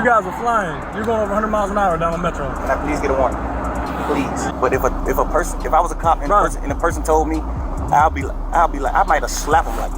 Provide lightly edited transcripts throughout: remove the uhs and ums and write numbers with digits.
guys are flying. You're going over 100 miles an hour down the metro. Can I please get a warning? Please. But if I was a cop and the person told me, I'll be like, I might have slapped him like,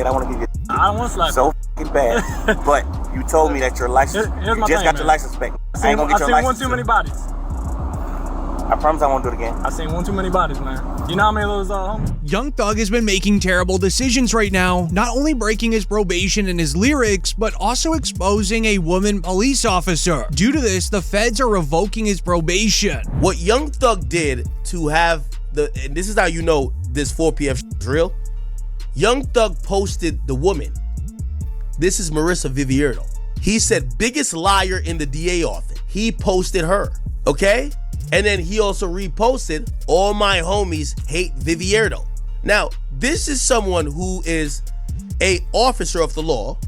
I want to give you. I don't want to slap so f***ing bad. But you told me that your license, you just got your license back. I ain't gonna get your license. I seen one too many bodies. I promise I won't do it again. I seen one too many bodies, man. You know how many of those Young Thug has been making terrible decisions right now, not only breaking his probation and his lyrics, but also exposing a woman police officer. Due to this, the feds are revoking his probation. What Young Thug did to have and this is how you know this 4 p.m. is real. Young Thug posted the woman. This is Marissa Vivierdo. He said, biggest liar in the DA office. He posted her, okay? And then he also reposted, all my homies hate Vivierdo. Now, this is someone who is a officer of the law.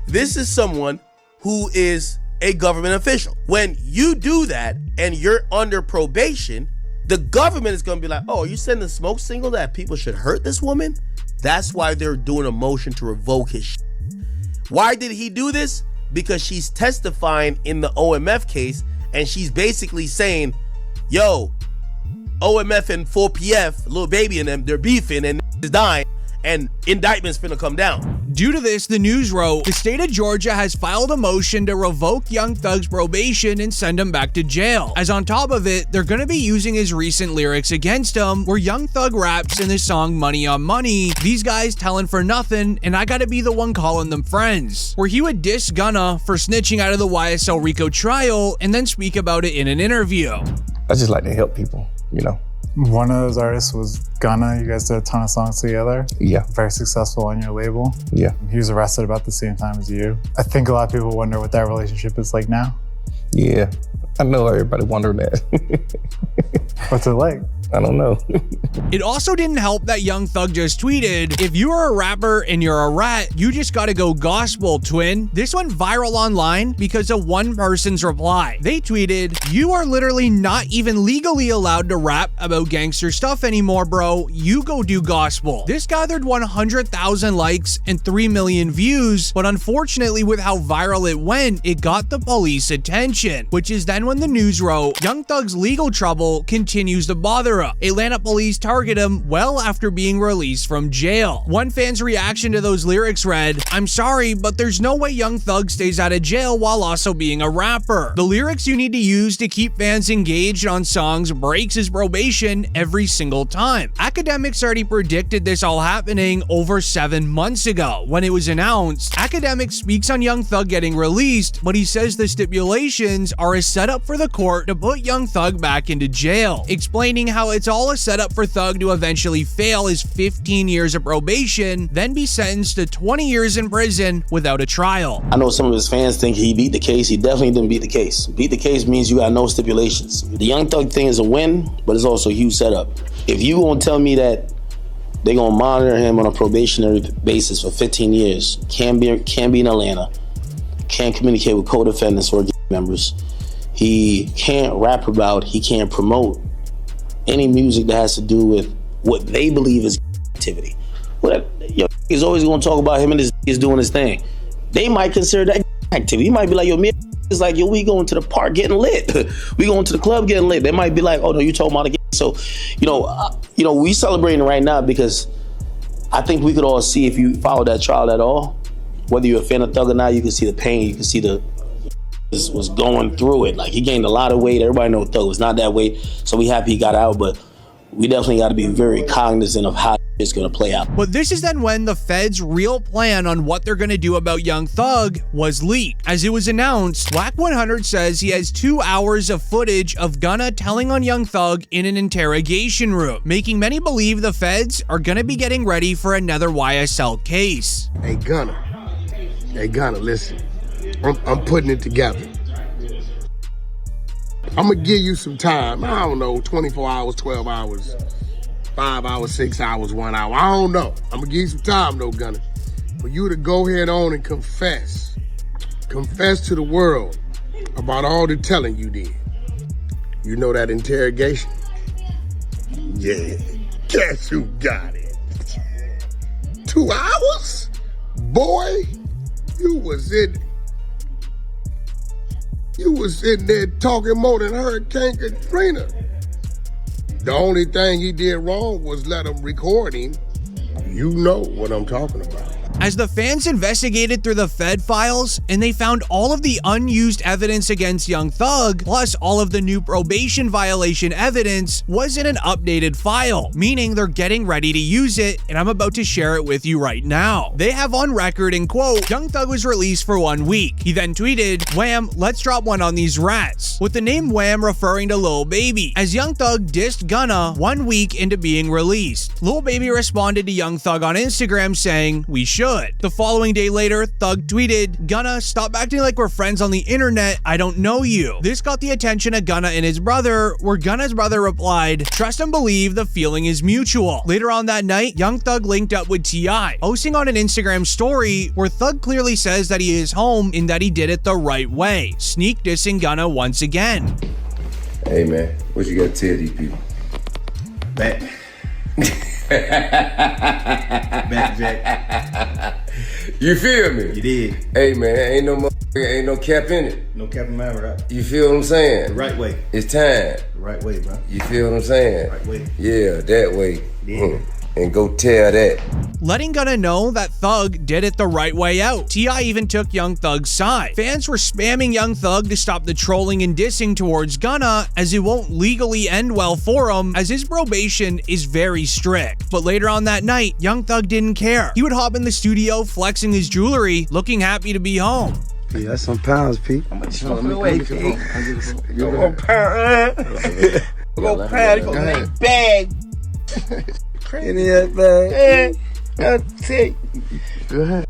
This is someone who is a government official. When you do that and you're under probation, the government is going to be like, oh, are you sending a smoke signal that people should hurt this woman? That's why they're doing a motion to revoke his shit. Why did he do this? Because she's testifying in the OMF case, and she's basically saying, yo, OMF and 4PF, Lil Baby and them, they're beefing and is dying, and indictments finna come down. Due to this, the news wrote, the state of Georgia has filed a motion to revoke Young Thug's probation and send him back to jail. As on top of it, they're gonna be using his recent lyrics against him, where Young Thug raps in the song Money on Money, these guys telling for nothing, and I gotta be the one calling them friends, where he would diss Gunna for snitching out of the YSL RICO trial and then speak about it in an interview. I just like to help people, you know. One of those artists was Gunna. You guys did a ton of songs together. Yeah. Very successful on your label. Yeah. He was arrested about the same time as you. I think a lot of people wonder what that relationship is like now. Yeah, I know everybody wondering that. What's it like? I don't know. It also didn't help that Young Thug just tweeted, if you are a rapper and you're a rat, you just gotta go gospel, twin. This went viral online because of one person's reply. They tweeted, you are literally not even legally allowed to rap about gangster stuff anymore, bro. You go do gospel. This gathered 100,000 likes and 3 million views, but unfortunately with how viral it went, it got the police attention, which is then when the news wrote, Young Thug's legal trouble continues to bother him. Atlanta police target him well after being released from jail. One fan's reaction to those lyrics read, I'm sorry, but there's no way Young Thug stays out of jail while also being a rapper. The lyrics you need to use to keep fans engaged on songs breaks his probation every single time. Academics already predicted this all happening over 7 months ago. When it was announced, Academics speaks on Young Thug getting released, but he says the stipulations are a setup for the court to put Young Thug back into jail, explaining how it's all a setup for Thug to eventually fail his 15 years of probation, then be sentenced to 20 years in prison without a trial. I know some of his fans think he beat the case. He definitely didn't beat the case. Beat the case means you got no stipulations. The Young Thug thing is a win, but it's also a huge setup. If you gonna tell me that they're gonna monitor him on a probationary basis for 15 years, can't be in Atlanta, can't communicate with co-defendants or members, he can't rap about, he can't promote any music that has to do with what they believe is activity. Well, he's always gonna talk about him and his is doing his thing. They might consider that activity. He might be like, yo, me is like, yo, we going to the park getting lit. We going to the club getting lit. They might be like, oh no, you talking about the game. So, we celebrating right now because I think we could all see, if you follow that trial at all, whether you're a fan of Thug or not, you can see the pain, you can see this was going through it. Like, he gained a lot of weight. Everybody knows Thug was not that weight, so we happy he got out, but we definitely got to be very cognizant of how it's going to play out. But this is then when the feds' real plan on what they're going to do about Young Thug was leaked. As it was announced, Whack 100 says he has 2 hours of footage of Gunna telling on Young Thug in an interrogation room, making many believe the feds are going to be getting ready for another YSL case. Hey Gunna, listen. I'm putting it together. I'm gonna give you some time. I don't know, 24 hours, 12 hours, 5 hours, 6 hours, 1 hour. I don't know. I'm gonna give you some time though, Gunna, for you to go ahead on and confess. Confess to the world about all the telling you did. You know that interrogation? Yeah, guess who got it? 2 hours? Boy, you was in You was sitting there talking more than Hurricane Katrina. The only thing he did wrong was let him record him. You know what I'm talking about. As the fans investigated through the Fed files and they found all of the unused evidence against Young Thug, plus all of the new probation violation evidence was in an updated file, meaning they're getting ready to use it, and I'm about to share it with you right now. They have on record, in quote, Young Thug was released for 1 week. He then tweeted, "Wham, let's drop one on these rats," with the name Wham referring to Lil Baby, as Young Thug dissed Gunna 1 week into being released. Lil Baby responded to Young Thug on Instagram saying, "We should." The following day later, Thug tweeted, "Gunna, stop acting like we're friends on the internet. I don't know you." This got the attention of Gunna and his brother, where Gunna's brother replied, "Trust and believe, the feeling is mutual." Later on that night, Young Thug linked up with T.I., posting on an Instagram story where Thug clearly says that he is home and that he did it the right way, sneak dissing Gunna once again. Hey man, what you gotta tell these people? Back. Back, Jack. You feel me? You did. Hey man, ain't no cap in it. No cap in my rap. You feel what I'm saying? The right way. It's time. The right way, bro. You feel what I'm saying? Right way. Yeah, that way. Yeah. And go tell that. Letting Gunna know that Thug did it the right way out. T.I. even took Young Thug's side. Fans were spamming Young Thug to stop the trolling and dissing towards Gunna, as it won't legally end well for him, as his probation is very strict. But later on that night, Young Thug didn't care. He would hop in the studio flexing his jewelry, looking happy to be home. Yeah, that's some pounds, Pete. I'm gonna show me away, Pete. You go pound. Go pound. Go make bag. In that bag. I'll take. Go ahead.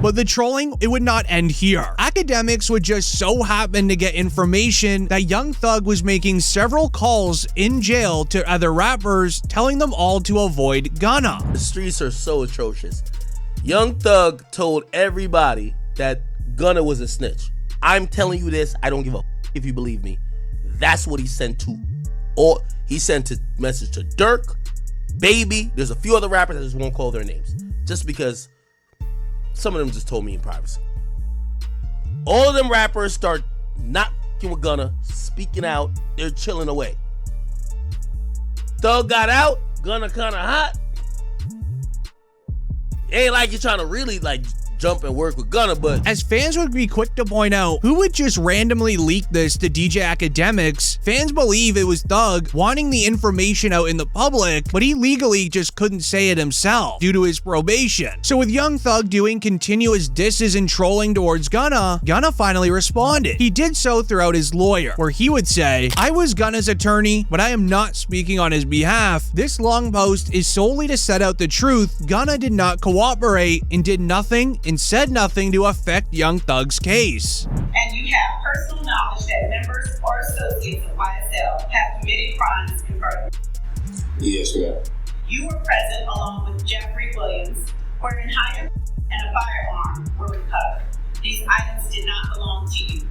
But the trolling, it would not end here. Academics would just so happen to get information that Young Thug was making several calls in jail to other rappers, telling them all to avoid Gunna. The streets are so atrocious. Young Thug told everybody that Gunna was a snitch. I'm telling you this, I don't give a if you believe me. That's what he sent to. Or he sent a message to Dirk, Baby. There's a few other rappers, I just won't call their names, just because some of them just told me in privacy. All of them rappers start not fucking with Gunna, speaking out, they're chilling away. Thug got out, Gunna kinda hot. Ain't like you're trying to really like jump and work with Gunna, but as fans would be quick to point out who would just randomly leak this to DJ Academics, fans believe it was Thug wanting the information out in the public, but he legally just couldn't say it himself due to his probation. So with Young Thug doing continuous disses and trolling towards Gunna, Gunna finally responded. He did so throughout his lawyer, where he would say, "I was Gunna's attorney, but I am not speaking on his behalf. This long post is solely to set out the truth. Gunna did not cooperate and did nothing and said nothing to affect Young Thug's case." And you have personal knowledge that members or associates of YSL have committed crimes in furtherance. Yes, ma'am. You were present along with Jeffrey Williams, wherein hired and a firearm were recovered. These items did not belong to you.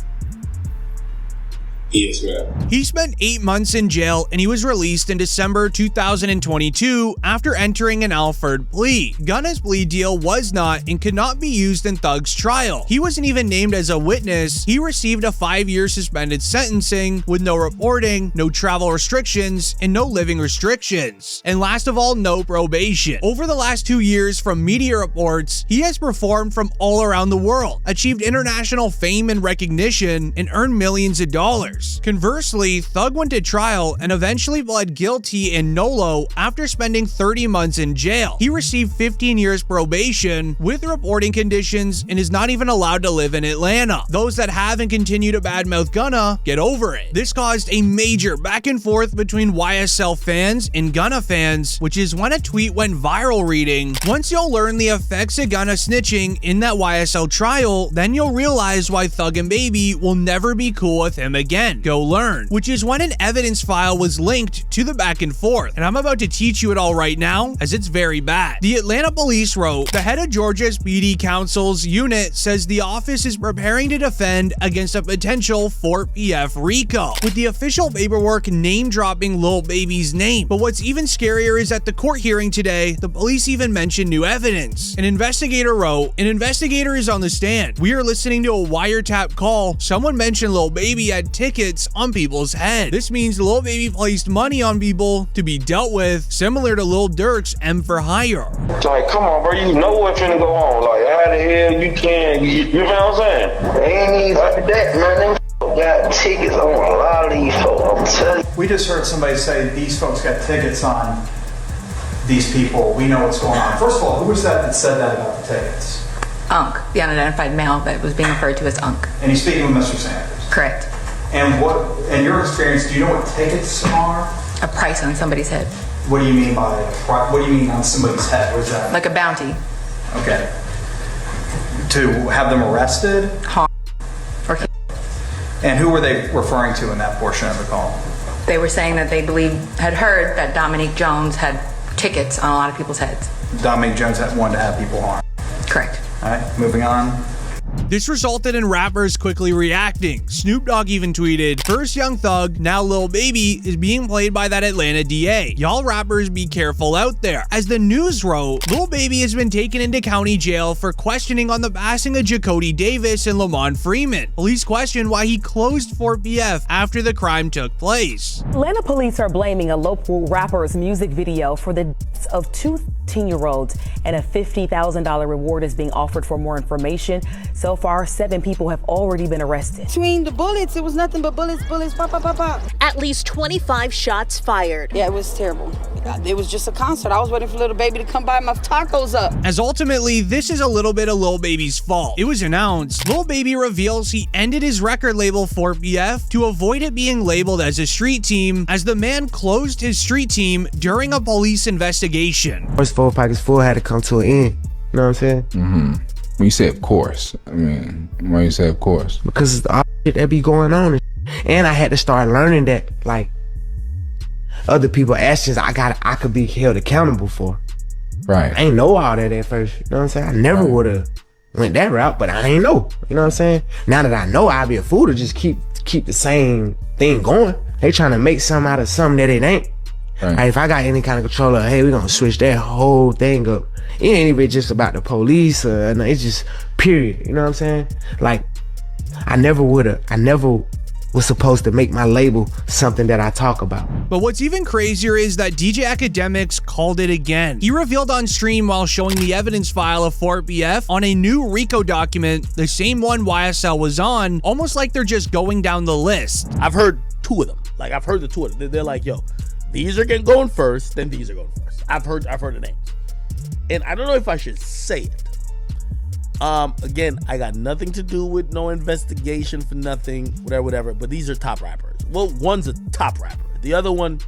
Yes, ma'am. He spent 8 months in jail and he was released in December 2022 after entering an Alford plea. Gunna's plea deal was not and could not be used in Thug's trial. He wasn't even named as a witness. He received a 5-year suspended sentencing with no reporting, no travel restrictions, and no living restrictions. And last of all, no probation. Over the last 2 years, from media reports, he has performed from all around the world, achieved international fame and recognition, and earned millions of dollars. Conversely, Thug went to trial and eventually pled guilty in nolo after spending 30 months in jail. He received 15 years probation with reporting conditions and is not even allowed to live in Atlanta. Those that have and continue to badmouth Gunna, get over it. This caused a major back and forth between YSL fans and Gunna fans, which is when a tweet went viral reading, "Once you'll learn the effects of Gunna snitching in that YSL trial, then you'll realize why Thug and Baby will never be cool with him again." then go learn, which is when an evidence file was linked to the back and forth. And I'm about to teach you it all right now, as it's very bad. The Atlanta police wrote, the head of Georgia's PD Council's unit says the office is preparing to defend against a potential Fort PF RICO, with the official paperwork name-dropping Lil Baby's name. But what's even scarier is at the court hearing today, the police even mentioned new evidence. An investigator wrote, an investigator is on the stand. We are listening to a wiretap call. Someone mentioned Lil Baby had tickets on people's head. This means Lil Baby placed money on people to be dealt with, similar to Lil Durk's M for Hire. Like, come on, bro, you know what's finna go on. Like, how the hell you can, you know what I'm saying? They ain't even like that, man. Them got tickets on a lot of these folks, I'm telling you. We just heard somebody say these folks got tickets on these people. We know what's going on. First of all, who was that said that about the tickets? Unk, the unidentified male that was being referred to as Unk. And he's speaking with Mr. Sanders? Correct. And what, in your experience, do you know what tickets are? A price on somebody's head. What do you mean by, what do you mean on somebody's head? What is that? Like a bounty. Okay. To have them arrested? Harm. Or and who were they referring to in that portion of the call? They were saying that they had heard that Dominique Jones had tickets on a lot of people's heads. Dominique Jones had wanted to have people harmed. Correct. All right, moving on. This resulted in rappers quickly reacting. Snoop Dogg even tweeted, first Young Thug, now Lil Baby, is being played by that Atlanta DA. Y'all rappers be careful out there. As the news wrote, Lil Baby has been taken into county jail for questioning on the passing of Jacody Davis and Lamont Freeman. Police questioned why he closed Fort PF after the crime took place. Atlanta police are blaming a local rapper's music video for the deaths of two teen-year-olds, and a $50,000 reward is being offered for more information. So far, 7 people have already been arrested. Between the bullets, it was nothing but bullets, pop, pop, pop, pop. At least 25 shots fired. Yeah, it was terrible. It was just a concert. I was waiting for Lil Baby to come by my tacos up. As ultimately, this is a little bit of Lil Baby's fault. It was announced, Lil Baby reveals he ended his record label Fort PF to avoid it being labeled as a street team, as the man closed his street team during a police investigation. First 4 pockets full had to come to an end. You know what I'm saying? Mm-hmm. When you say of course, I mean, why you say of course? Because it's all shit that be going on. And I had to start learning that, like, other people's actions I could be held accountable for. Right. I ain't know all that at first. You know what I'm saying? I never would have went that route, but I ain't know. You know what I'm saying? Now that I know, I'd be a fool to just keep the same thing going. They trying to make something out of something that it ain't. Right. Like, if I got any kind of control of, hey, we're gonna switch that whole thing up. It ain't even just about the police, it's just period. You know what I'm saying? Like, I never was supposed to make my label something that I talk about. But what's even crazier is that DJ Academics called it again. He revealed on stream while showing the evidence file of Fort PF on a new RICO document, the same one YSL was on, almost like they're just going down the list. I've heard 2 of them. Like, I've heard the 2 of them. They're like, yo, these are going first, then these are going first. I've heard the names. And I don't know if I should say it. Again, I got nothing to do with no investigation for nothing, whatever. But these are top rappers. Well, one's a top rapper. The other one,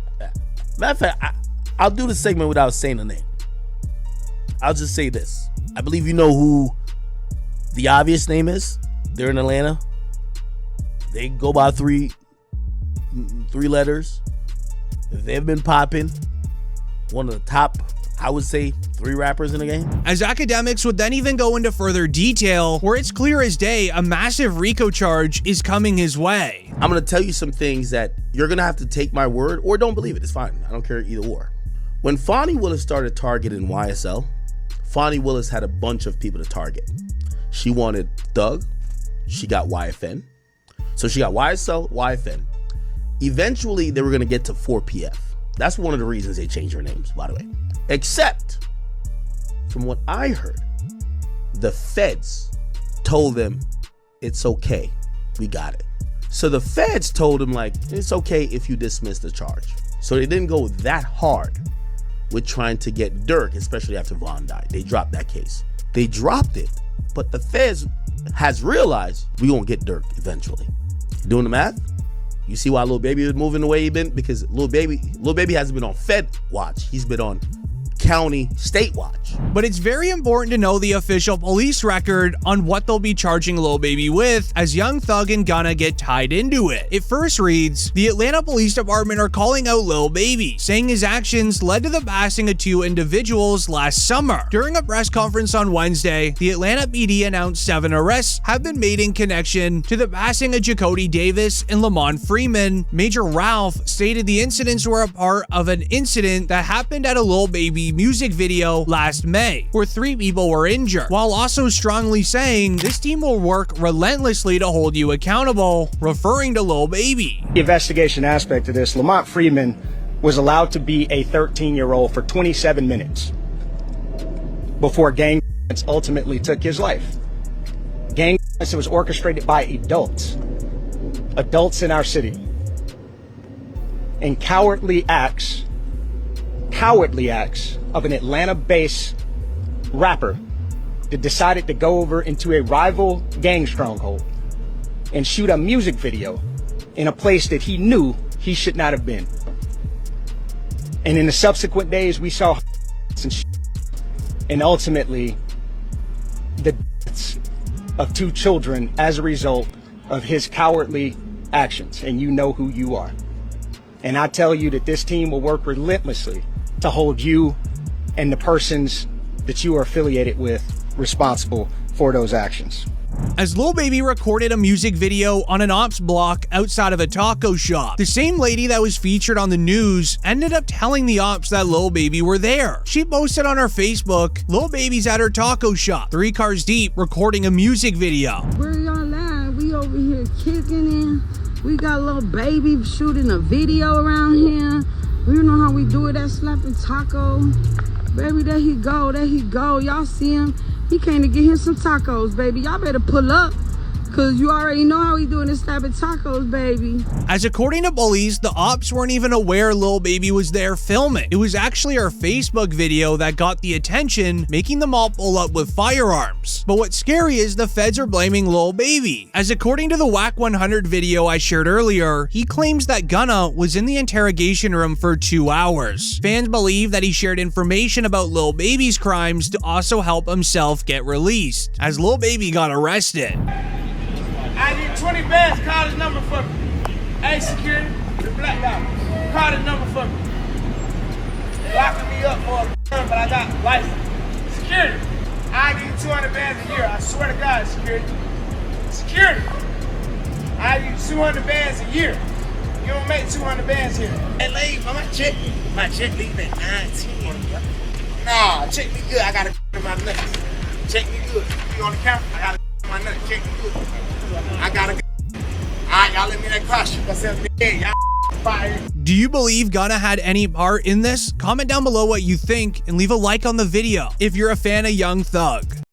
matter of fact, I'll do the segment without saying the name. I'll just say this. I believe you know who the obvious name is. They're in Atlanta. They go by three letters. They've been popping. One of the top, I would say, 3 rappers in the game. As Academics would then even go into further detail, where it's clear as day a massive RICO charge is coming his way. I'm gonna tell you some things that you're gonna have to take my word or don't believe it. It's fine. I don't care either or. When Fonnie Willis started targeting YSL, Fonnie Willis had a bunch of people to target. She wanted Thug. She got YFN. So she got YSL, YFN. Eventually, they were gonna get to 4PF. That's one of the reasons they changed their names, by the way. Except, from what I heard, the feds told them, it's okay, we got it. So the feds told him, like, it's okay if you dismiss the charge. So they didn't go that hard with trying to get Dirk, especially after Von died. They dropped that case. They dropped it, but the feds has realized we gonna get Dirk eventually. Doing the math? You see why Lil Baby is moving the way he been? Because Lil Baby hasn't been on Fed watch. He's been on County State Watch. But it's very important to know the official police record on what they'll be charging Lil Baby with, as Young Thug and Gunna get tied into it. It first reads, the Atlanta Police Department are calling out Lil Baby, saying his actions led to the passing of 2 individuals last summer. During a press conference on Wednesday, the Atlanta PD announced 7 arrests have been made in connection to the passing of Jacody Davis and Lamont Freeman. Major Ralph stated the incidents were a part of an incident that happened at a Lil Baby music video last May, where 3 people were injured, while also strongly saying this team will work relentlessly to hold you accountable, referring to Lil Baby. The investigation aspect of this, Lamont Freeman was allowed to be a 13-year-old for 27 minutes before gang violence ultimately took his life. Gang violence was orchestrated by adults in our city, and cowardly acts of an Atlanta-based rapper that decided to go over into a rival gang stronghold and shoot a music video in a place that he knew he should not have been. And in the subsequent days, we saw and ultimately the deaths of 2 children as a result of his cowardly actions. And you know who you are. And I tell you that this team will work relentlessly to hold you and the persons that you are affiliated with responsible for those actions. As Lil Baby recorded a music video on an ops block outside of a taco shop, the same lady that was featured on the news ended up telling the ops that Lil Baby were there. She posted on her Facebook, Lil Baby's at her taco shop, 3 cars deep, recording a music video. Where y'all at? We over here kicking in. We got Lil Baby shooting a video around here. You know how we do it, that slapping taco. Baby, there he go, there he go. Y'all see him? He came to get him some tacos, baby. Y'all better pull up, because you already know how he doing this slapping tacos, baby. As according to police, the ops weren't even aware Lil Baby was there filming. It was actually her Facebook video that got the attention, making them all pull up with firearms. But what's scary is the feds are blaming Lil Baby. As according to the Whack 100 video I shared earlier, he claims that Gunna was in the interrogation room for 2 hours. Fans believe that he shared information about Lil Baby's crimes to also help himself get released, as Lil Baby got arrested. I need 20 bands, call his number for me. Hey, security, the black guy, call his number for me. They locking me up for a term, but I got license. Security, I need 200 bands a year, I swear to God, security. Security, I need 200 bands a year. You don't make 200 bands here. Hey, lady, my check leave at 9:10. Nah, check me good, I gotta in my nuts. Check me good, you on the camera, I gotta in my nuts, check me good. I gotta go. Alright, y'all let me that caution. Y'all fire. Do you believe Gunna had any part in this? Comment down below what you think and leave a like on the video if you're a fan of Young Thug.